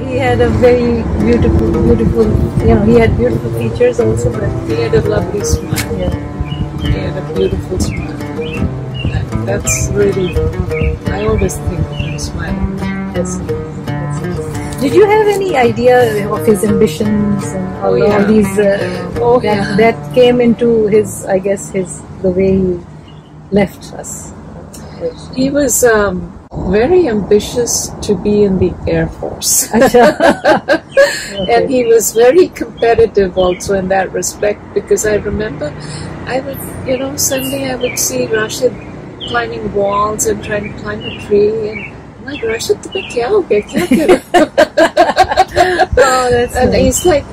he had a very beautiful, he had beautiful features also, but he had a lovely smile. yeah. He had a beautiful smile. And that's really, I always think of him smiling. Yes. Did you have any idea of his ambitions and all these? That came into his, I guess, the way he left us. He was very ambitious to be in the Air Force. And he was very competitive also in that respect, because I remember I would, suddenly I would see Rashid climbing walls and trying to climb a tree, and I'm like, Rashid, tumhe kya ho gaya? Kya kar? And he's like,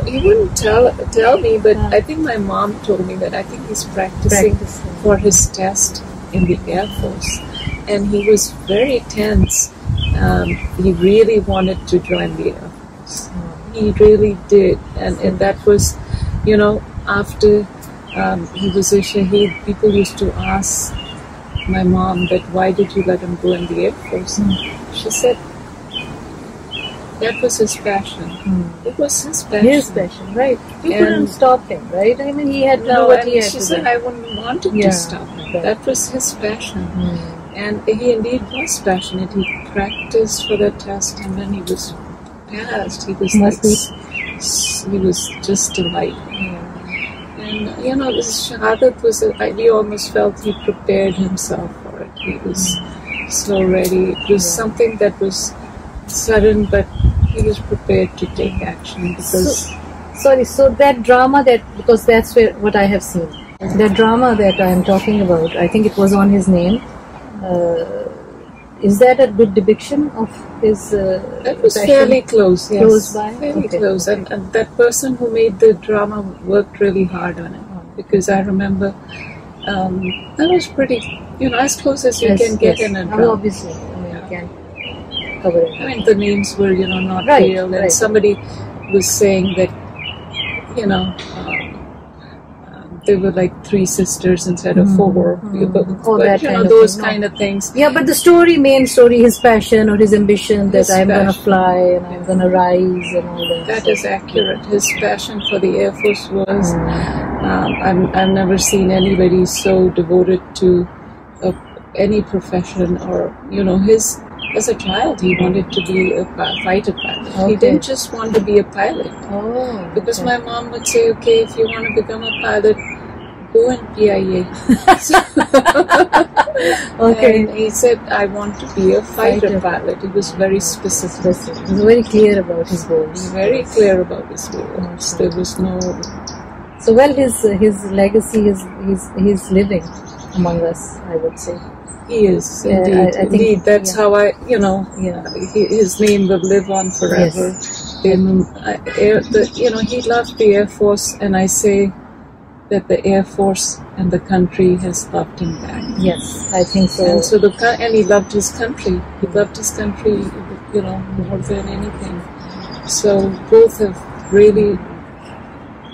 he wouldn't tell me, but I think my mom told me that I think he's practicing for his test in the Air Force. And he was very tense. He really wanted to join the Air Force. He really did. And that was, after he was a Shaheed, people used to ask my mom that why did you let him go in the Air Force? She said that was his passion. It was his passion. His passion, right. You couldn't stop him, right? I mean, he had to do what he had to do. She said I wouldn't want him to stop him. Right. That was his passion. And he indeed was passionate. He practiced for the test, and when he was passed, he was he was just delighted. And this Shahadat was, we almost felt he prepared himself for it. He was so ready. It was something that was sudden, but he was prepared to take action. Because so that drama, because that's what I have seen. That drama that I am talking about, I think it was on his name. Is that a good depiction of his That was passion? Fairly close, yes. Close by? Fairly close. And that person who made the drama worked really hard on it. Because I remember that was pretty, as close as you can get in a drama. Obviously, you can cover it. I mean, the names were, not real. And somebody was saying that, they were like 3 sisters instead of 4. Those kind of things. Yeah, but the main story, his passion or his ambition that I'm going to fly and I'm going to rise and all that. That is accurate. His passion for the Air Force was, I've never seen anybody so devoted to any profession or, as a child, he wanted to be a fighter pilot. He didn't just want to be a pilot. Because my mom would say, okay, if you want to become a pilot, go and PIA. And he said, I want to be a fighter pilot. He was very specific. He was very clear about his goals. Very clear about his goals. There was no... So, his legacy, he's living among us, I would say. He is, indeed. I think, that's how his name will live on forever. Yes. He loved the Air Force, and I say that the Air Force and the country has loved him back. Yes, I think so. And he loved his country. He loved his country, more than anything. So both have really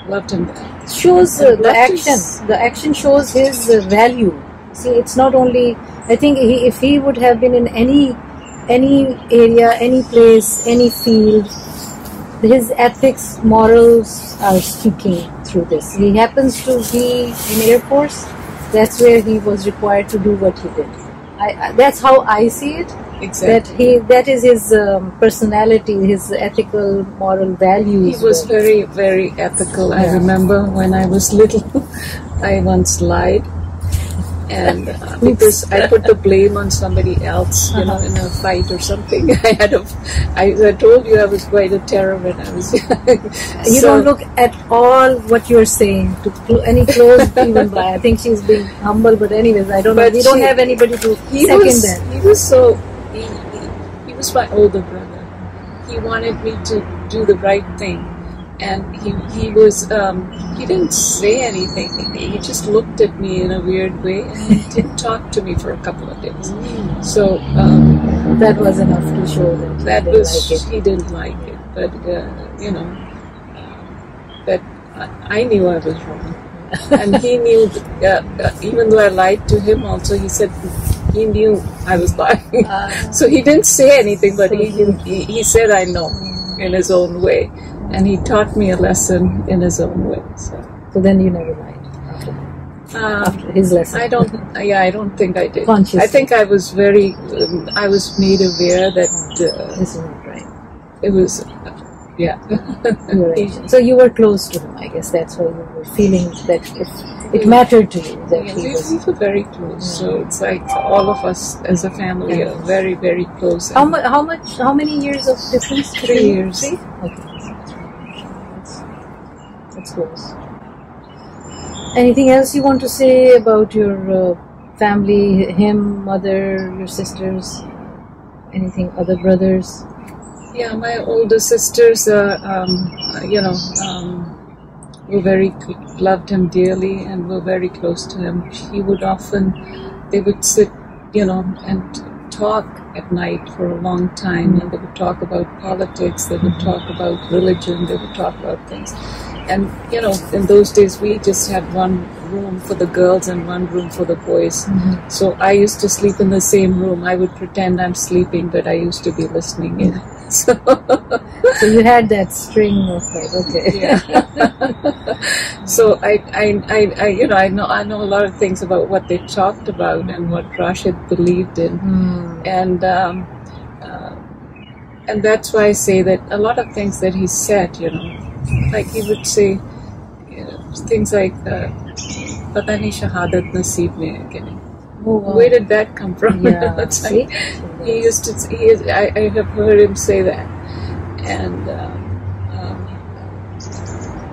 loved him back. Shows the action shows his value. See, it's not only, I think if he would have been in any area, any place, any field, his ethics, morals are speaking through this. He happens to be in Air Force. That's where he was required to do what he did. That's how I see it. Exactly. That is his personality, his ethical, moral values. He was very, very ethical. I remember when I was little, I once lied. And because I put the blame on somebody else, in a fight or something. I told you I was quite a terror when I was young. You don't look at all what you're saying to any close even by. I think she's being humble, but anyways, I don't know. We don't have anybody to second that. He was my older brother. He wanted me to do the right thing. And he didn't say anything. He just looked at me in a weird way and he didn't talk to me for a couple of days. So that was enough to show that he didn't like it. But but I knew I was wrong, and he knew. Even though I lied to him, also he said he knew I was lying. So he didn't say anything, but he said I know in his own way, and he taught me a lesson in his own way. So then you never lied after his lesson. I don't think I did. Consciously. I think I was I was made aware that this is not right. It was, yeah. So you were close to him, I guess. That's why you were feeling that it mattered to you that he was. We were very close. Yeah. So it's like all of us as a family are very, very close. How many years of difference? 3 years. 3? Okay. That's close. Anything else you want to say about your family, him, mother, your sisters? Anything, other brothers? Yeah, my older sisters, were loved him dearly and were very close to him. They would sit, and talk at night for a long time, and they would talk about politics, they would talk about religion, they would talk about things. And, in those days, we just had one room for the girls and one room for the boys. Mm-hmm. So I used to sleep in the same room. I would pretend I'm sleeping, but I used to be listening in. So you had that string of it, okay. Yeah. So I know a lot of things about what they talked about and what Rashid believed in. And that's why I say that a lot of things that he said, like he would say things like "Pata nahi shahadat naseeb mein hai ki nahi." Where did that come from? Yeah, like, I have heard him say that. And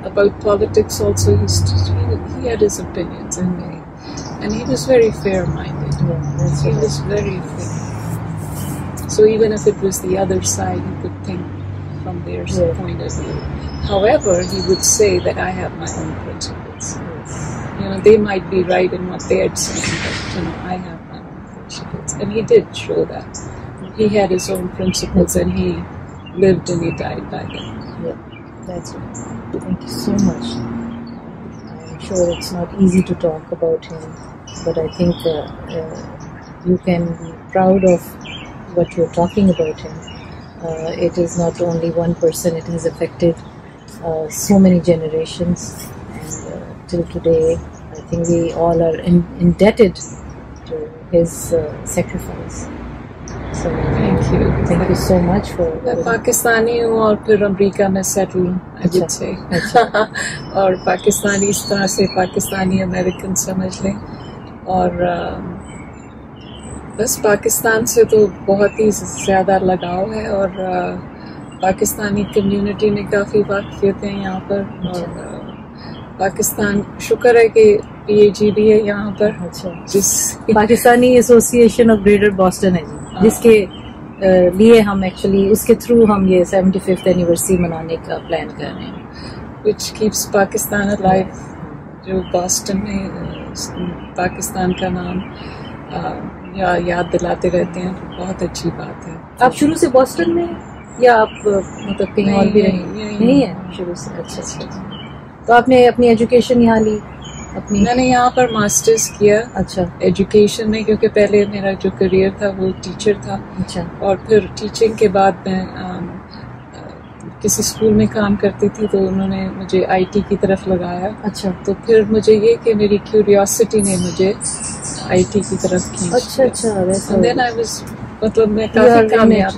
about politics also, he had his opinions, and he was very fair-minded. Yeah, he was very fair. So even if it was the other side, he could think from their point of view. However, he would say that I have my own principles. They might be right in what they're saying, but I have my own principles. And he did show that. He had his own principles, and he lived and he died by them. Yeah, that's right. Thank you so much. I'm sure it's not easy to talk about him, but I think you can be proud of what you're talking about him. It is not only one person, it has affected so many generations, and till today I think we all are indebted to his sacrifice. So thank you so much for. मैं पाकिस्तानी हूँ और फिर America में settle हूँ, I would say. और पाकिस्तानी इस तरह से पाकिस्तानी अमेरिकन समझ लें, और बस पाकिस्तान से तो बहुत ही ज़्यादा लगाव है, और पाकिस्तानी कम्युनिटी में काफ़ी वाक़फ़ियत है यहाँ पर, और पाकिस्तान शुक्र है कि PAG भी है यहाँ पर। जिस Pakistani association of greater Boston है जी, जिसके लिए हम एक्चुअली उसके थ्रू हम ये 75th एनिवर्सरी मनाने का प्लान कर रहे हैं। Which keeps Pakistan alive, जो बॉस्टन में पाकिस्तान का नाम याद दिलाते रहते हैं, बहुत अच्छी बात है। आप शुरू से बॉस्टन में या आप मतलब कहीं और भी नहीं है शुरू से? अच्छा। तो आपने अपनी एजुकेशन यहाँ ली? मैंने यहाँ पर मास्टर्स किया। अच्छा। एजुकेशन में, क्योंकि पहले मेरा जो करियर था वो टीचर था। अच्छा। और फिर टीचिंग के बाद मैं किसी स्कूल में काम करती थी, तो उन्होंने मुझे IT की तरफ लगाया। अच्छा। तो फिर मुझे ये कि मेरी क्यूरियोसिटी ने मुझे IT की तरफ खींच। अच्छा। Then I was, मतलब मैं काफी कामयाब।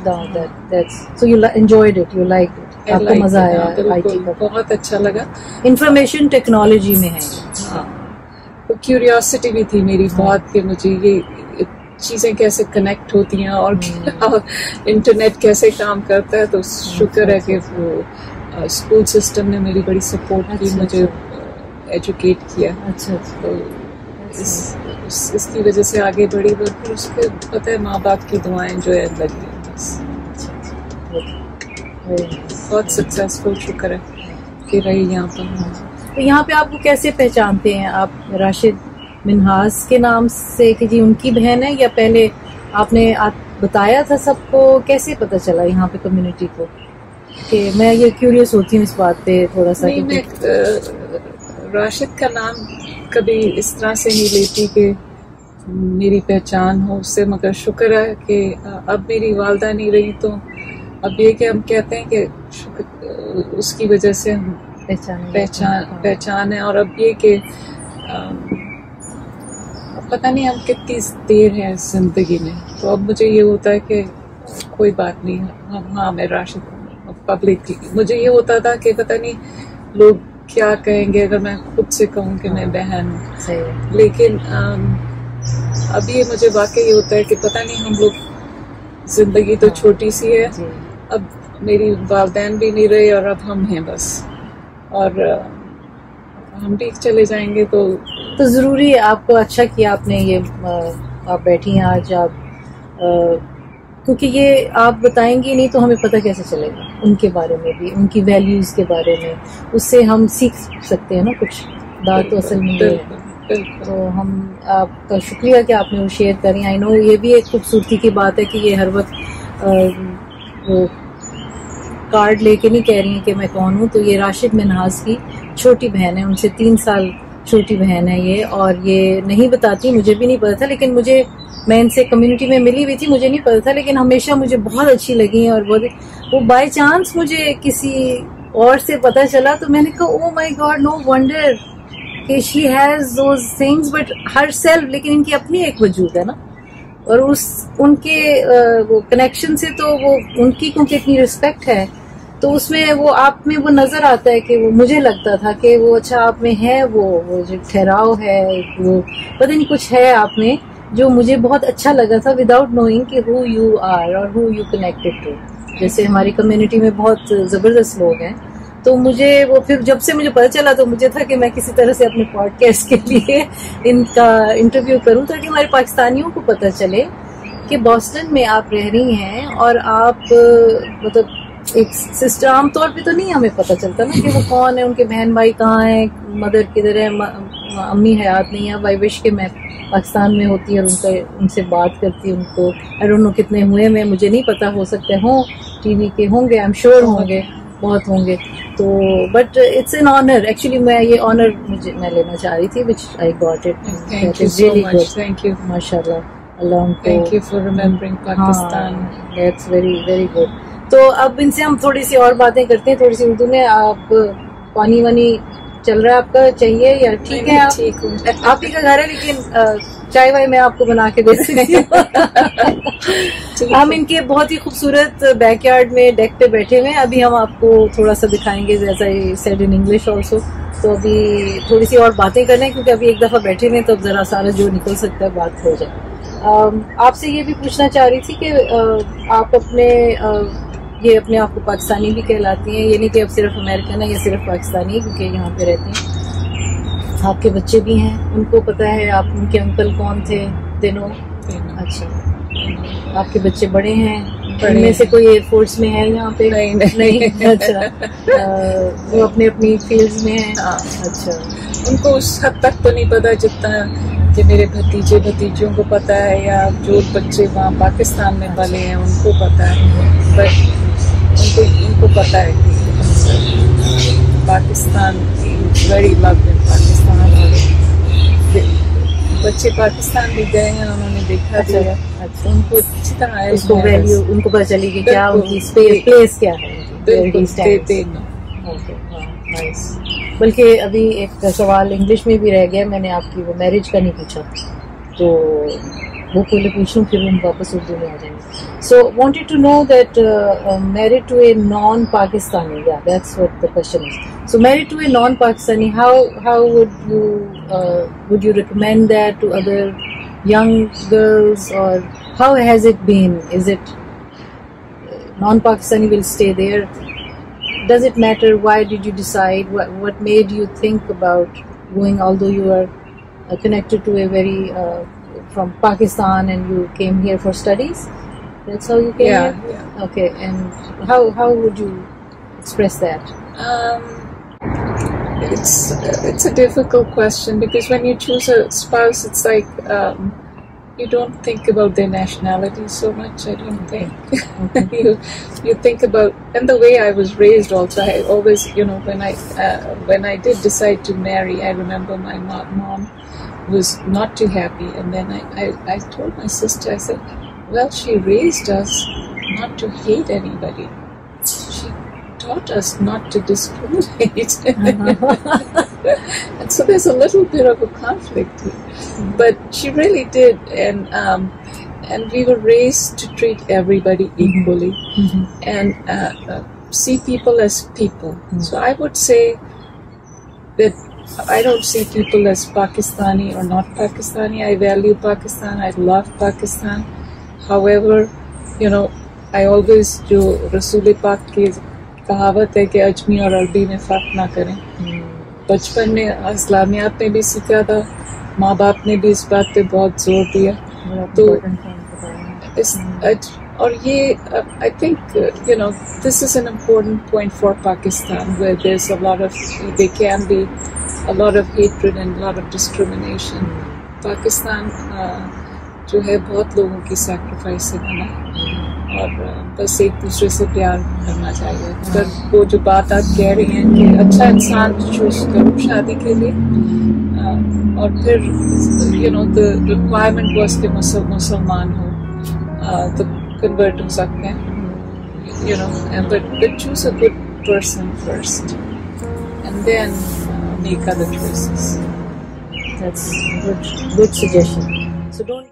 So you enjoyed it, you liked it. आपको मजा आया IT का? बहुत अच्छा लगा। इंफॉर्मेशन टेक्नोलॉजी में है। तो क्यूरियोसिटी भी थी मेरी बहुत कि मुझे ये चीजें कैसे कनेक्ट होती हैं और इंटरनेट कैसे काम करता है। तो शुक्र है कि वो स्कूल सिस्टम ने मेरी बड़ी सपोर्ट की, मुझे एजुकेट किया। अच्छा। तो इसकी वजह से आगे बढ़ी, फिर उसके पता है माँ बाप की दुआएं जो है लगी हैं बस। बहुत सक्सेसफुल शुक्र है कि रही यहाँ पर। तो यहाँ पे आपको कैसे पहचानते हैं आप? राशिद मिन्हाज के नाम से कि जी उनकी बहन है, या पहले आपने बताया था सबको? कैसे पता चला यहाँ पे कम्युनिटी को? कि मैं ये क्यूरियस होती हूँ इस बात पे थोड़ा सा। नहीं, मैं राशिद का नाम कभी इस तरह से नहीं लेती कि میری پہچان ہو اس سے، مگر شکر ہے کہ اب میری والدہ نہیں رہی، تو اب یہ کہ ہم کہتے ہیں کہ اس کی وجہ سے ہم پہچان ہے. اور اب یہ کہ پتہ نہیں ہم کتنی دیر ہے زندگی میں، تو اب مجھے یہ ہوتا ہے کہ کوئی بات نہیں. ہاں میں راشد پبلک، مجھے یہ ہوتا تھا کہ پتہ نہیں لوگ کیا کہیں گے اگر میں خود سے کہوں کہ میں بہن ہوں، لیکن اب یہ مجھے واقعی ہوتا ہے کہ پتہ نہیں ہم لوگ، زندگی تو چھوٹی سی ہے، اب میری والدین بھی نہیں رہے اور اب ہم ہیں بس، اور ہم بھی چلے جائیں گے تو ضروری ہے. آپ کو اچھا کیا آپ نے یہ آپ بیٹھی ہیں آج، آپ کیونکہ یہ آپ بتائیں گی نہیں تو ہمیں پتہ کیسے چلے گا ان کے بارے میں بھی، ان کی ویلیوز کے بارے میں، اس سے ہم سیکھ سکتے ہیں نا کچھ. بات تو اصل میں یہ ہے. تو ہم آپ کا شکریہ کہ آپ نے وہ شیئر کریں. آئی نو یہ بھی ایک خوبصورتی کی بات ہے کہ یہ ہر وقت وہ کارڈ لے کے نہیں کہہ رہی ہیں کہ میں کون ہوں. تو یہ راشد منہاس کی چھوٹی بہن ہے، ان سے 3 سال چھوٹی بہن ہے یہ، اور یہ نہیں بتاتی، مجھے بھی نہیں پتا تھا، لیکن میں ان سے کمیونٹی میں ملی ہوئی تھی، مجھے نہیں پتا تھا، لیکن ہمیشہ مجھے بہت اچھی لگی ہیں. اور وہ بائی چانس مجھے کسی اور سے پتا چلا تو میں نے کہا او مائی گاڈ، نو ونڈر کہ she has those things but her self, لیکن ان کی اپنی ایک وجود ہے نا. اور ان کے وہ کنیکشن سے تو وہ ان کی کیونکہ اتنی رسپیکٹ ہے تو اس میں وہ آپ میں وہ نظر آتا ہے کہ وہ مجھے لگتا تھا کہ وہ اچھا آپ میں ہے وہ جو ٹھہراؤ ہے، وہ پتہ نہیں کچھ ہے آپ میں جو مجھے بہت اچھا لگا تھا وداؤٹ نوئنگ کہ ہو یو آر اور ہو یو کنیکٹڈ ٹو. جیسے ہماری کمیونٹی میں بہت زبردست لوگ ہیں، تو مجھے وہ پھر جب سے مجھے پتہ چلا تو مجھے تھا کہ میں کسی طرح سے اپنے پوڈ کاسٹ کے لیے ان کا انٹرویو کروں تاکہ ہمارے پاکستانیوں کو پتہ چلے کہ بوسٹن میں آپ رہ رہی ہیں اور آپ مطلب ایک سسٹر. عام طور پہ تو نہیں ہمیں پتہ چلتا نا کہ وہ کون ہے، ان کے بہن بھائی کہاں ہیں، مدر کدھر ہے، امی حیات نہیں ہے. بائی وش کہ میں پاکستان میں ہوتی اور ان سے بات کرتی. ان کو آئی ڈونٹ نو کتنے ہوئے، میں مجھے نہیں پتا، ہو سکتے ہوں ٹی وی کے ہوں گے، آئی ایم شیور ہوں گے، بہت ہوں گے. تو but it's an honour, actually میں یہ آنر میں لینا چاہ رہی تھی which I got it. Thank you ماشاء اللہ. اللہ ان کو thank you for remembering Pakistan. That's very very good. تو اب ان سے ہم تھوڑی سی اور باتیں کرتے ہیں، تھوڑی سی اردو میں. آپ پانی وانی چل رہا ہے آپ کا، چاہیے یا ٹھیک ہے؟ ٹھیک ہوں، آپ ہی کا گھر ہے، لیکن چائے وائے میں آپ کو بنا کے دے سکتی ہوں. ہم ان کے بہت ہی خوبصورت بیک یارڈ میں ڈیک پہ بیٹھے ہوئے ہیں. ابھی ہم آپ کو تھوڑا سا دکھائیں گے جیسا he said in English also. تو ابھی تھوڑی سی اور باتیں کر لیں کیونکہ ابھی ایک دفعہ بیٹھے ہوئے تو اب ذرا سارا جو نکل سکتا ہے بات ہو جائے. آپ سے یہ بھی پوچھنا چاہ رہی تھی کہ آپ اپنے آپ کو پاکستانی بھی کہلاتی ہیں، یہ نہیں کہ اب صرف امریکن ہے یا صرف پاکستانی کیونکہ یہاں پہ رہتی ہیں. آپ کے بچے بھی ہیں، ان کو پتا ہے آپ ان کے انکل کون تھے دنوں؟ اچھا، آپ کے بچے بڑے ہیں؟ ان میں سے کوئی ایئر فورس میں ہے یہاں پہ؟ نہیں. اچھا، وہ اپنی اپنی فیلڈز میں ہیں. اچھا، ان کو اس حد تک تو نہیں پتا جتنا کہ میرے بھتیجے بھتیجوں کو پتا ہے، یا جو بچے وہاں پاکستان میں پلے ہیں ان کو پتا ہے. بٹ ان کو پتا ہے کہ پاکستان ویری لو ان پاکستان، اور بچے پاکستان بھی گئے ہیں، انہوں نے دیکھا بھی ہے. اچھا، ان کو اچھی طرح اس کو ویلیو ان کو پتا چلی کہ کیا ان کی پلیس کیا ہے. بلکہ ابھی ایک سوال انگلش میں بھی رہ گیا، میں نے آپ کی وہ میرج کا نہیں پوچھا تو وہ پہلے پوچھوں پھر ہم واپس اردو میں آ جائیں گے. So wanted to know that married to a non Pakistani, yeah, that's what the question is. So married to a non Pakistani, how would you recommend that to other young girls, or how has it been? Is it non Pakistani will stay there? Does it matter? Why did you decide? What made you think about going, although you are connected to a very from Pakistan and you came here for studies? That's how you came here? Yeah. Okay, and how would you express that? It's a difficult question because when you choose a spouse, it's like you don't think about their nationality so much. I don't think. Okay. you think about, and the way I was raised also. I always, when I did decide to marry, I remember my mom was not too happy. And then I told my sister, I said, well, she raised us not to hate anybody. She taught us not to discriminate. And so there's a little bit of a conflict here. But she really did. And we were raised to treat everybody equally and see people as people. So I would say that I don't see people as Pakistani or not Pakistani. I value Pakistan. I love Pakistan. However, you know, I always जो रसूल पाक की कहावत है कि अजमी और अरबी में फ़र्क ना करें. बचपन में इस्लामियात में भी सीखा था, माँ बाप ने भी इस बात पे बहुत जोर दिया. तो और ये I think you know, this is an important point for Pakistan, where there can be a lot of hatred and a lot of discrimination. Pakistan जो है बहुत लोगों की sacrifice से बना है और बस एक दूसरे से प्यार करना चाहिए. पर वो जो बात आप कह रही हैं कि अच्छा इंसान चूज करो शादी के लिए और फिर you know the requirement was कि मुसलमान हो तो convert हो सकते हैं, you know, but choose a good person first and then make other choices. That's good suggestion. So don't